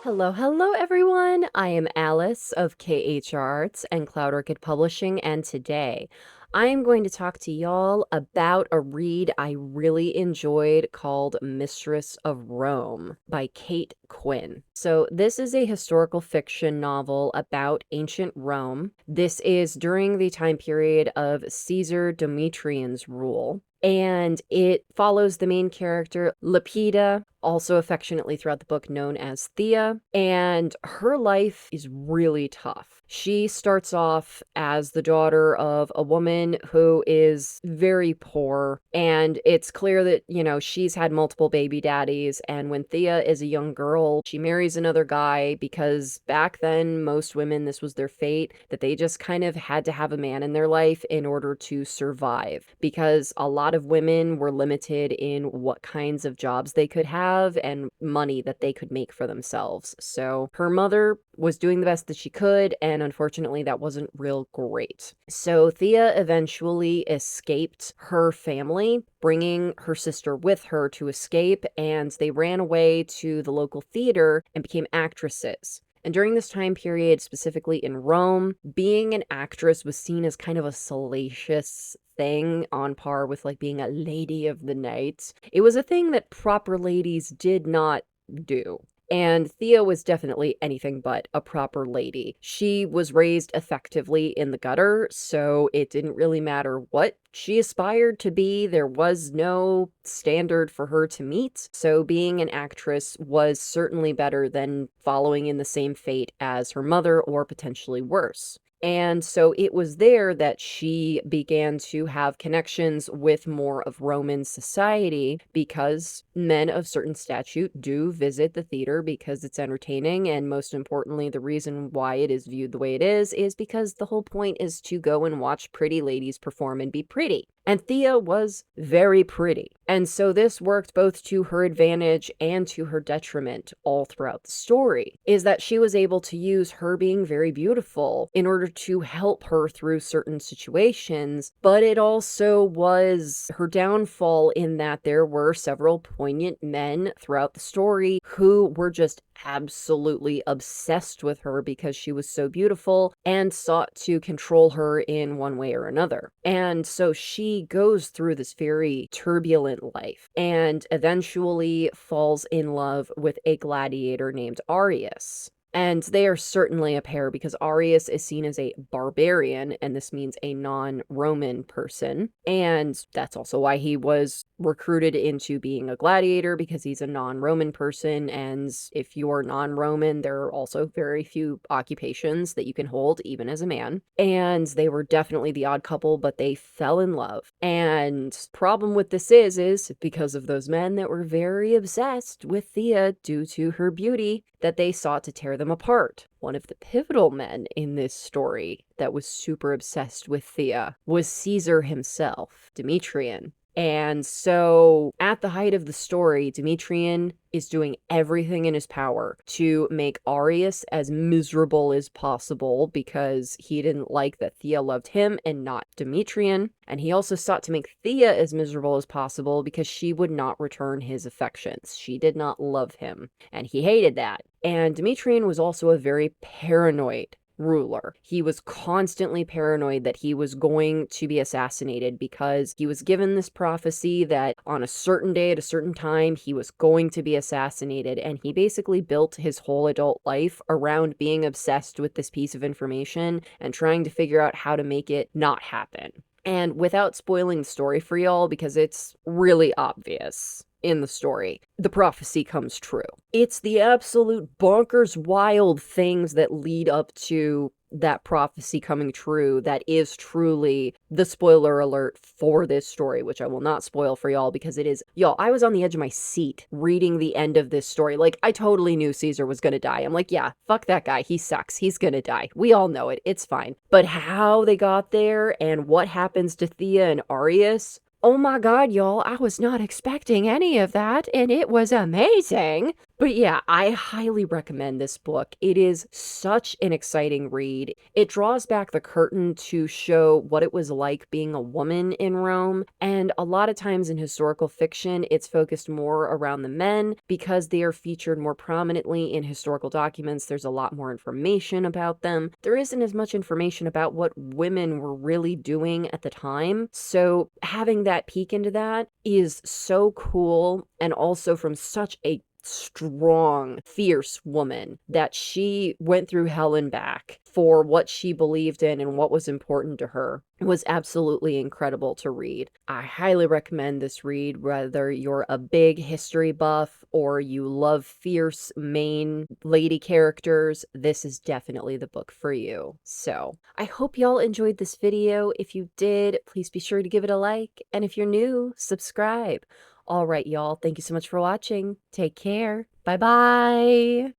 Hello, hello everyone! I am Alice of KH Arts and Cloud Orchid Publishing, and today I am going to talk to y'all about a read I really enjoyed called Mistress of Rome by Kate Quinn. So this is a historical fiction novel about ancient Rome. This is during the time period of Caesar Domitian's rule. And it follows the main character, Lepida, also affectionately throughout the book known as Thea, and her life is really tough. She starts off as the daughter of a woman who is very poor, and it's clear that, she's had multiple baby daddies, and when Thea is a young girl, she marries another guy because back then, most women, this was their fate, that they just kind of had to have a man in their life in order to survive, because a lot of women were limited in what kinds of jobs they could have and money that they could make for themselves. So her mother was doing the best that she could, and unfortunately that wasn't real great. So Thea eventually escaped her family, bringing her sister with her to escape, and they ran away to the local theater and became actresses. And during this time period, specifically in Rome, being an actress was seen as kind of a salacious thing on par with like being a lady of the night. It was a thing that proper ladies did not do. And Thea was definitely anything but a proper lady. She was raised effectively in the gutter, so it didn't really matter what she aspired to be. There was no standard for her to meet, so being an actress was certainly better than following in the same fate as her mother, or potentially worse. And so it was there that she began to have connections with more of Roman society, because men of certain statute do visit the theater because it's entertaining, and most importantly, the reason why it is viewed the way it is because the whole point is to go and watch pretty ladies perform and be pretty. And Thea was very pretty. And so this worked both to her advantage and to her detriment all throughout the story, is that she was able to use her being very beautiful in order to help her through certain situations, but it also was her downfall in that there were several poignant men throughout the story who were just absolutely obsessed with her because she was so beautiful and sought to control her in one way or another. And so she goes through this very turbulent life and eventually falls in love with a gladiator named Arius. And they are certainly a pair because Arius is seen as a barbarian, and this means a non-Roman person. And that's also why he was recruited into being a gladiator, because he's a non-Roman person. And if you are non-Roman, there are also very few occupations that you can hold, even as a man. And they were definitely the odd couple, but they fell in love. And problem with this is because of those men that were very obsessed with Thea due to her beauty, that they sought to tear them apart. One of the pivotal men in this story that was super obsessed with Thea was Cesar himself, Domitian. And so at the height of the story, Domitian is doing everything in his power to make Arius as miserable as possible because he didn't like that Thea loved him and not Domitian. And he also sought to make Thea as miserable as possible because she would not return his affections. She did not love him, and he hated that. And Domitian was also a very paranoid ruler. He was constantly paranoid that he was going to be assassinated because he was given this prophecy that on a certain day at a certain time he was going to be assassinated, and he basically built his whole adult life around being obsessed with this piece of information and trying to figure out how to make it not happen. And without spoiling the story for y'all, because it's really obvious in the story, the prophecy comes true. It's the absolute bonkers wild things that lead up to that prophecy coming true that is truly the spoiler alert for this story, which I will not spoil for y'all because it is, y'all, I was on the edge of my seat reading the end of this story. Like, I totally knew Cesar was gonna die. I'm like, yeah, fuck that guy. He sucks. He's gonna die. We all know it. It's fine. But how they got there and what happens to Thea and Arius, oh my god, y'all, I was not expecting any of that, and it was amazing. But yeah, I highly recommend this book. It is such an exciting read. It draws back the curtain to show what it was like being a woman in Rome. And a lot of times in historical fiction, it's focused more around the men because they are featured more prominently in historical documents. There's a lot more information about them. There isn't as much information about what women were really doing at the time. So having that peek into that is so cool, and also from such a strong, fierce woman that she went through hell and back for what she believed in and what was important to her. It was absolutely incredible to read. I highly recommend this read, whether you're a big history buff or you love fierce main lady characters. This is definitely the book for you. So I hope y'all enjoyed this video. If you did, please be sure to give it a like. And if you're new, subscribe. All right, y'all. Thank you so much for watching. Take care. Bye-bye.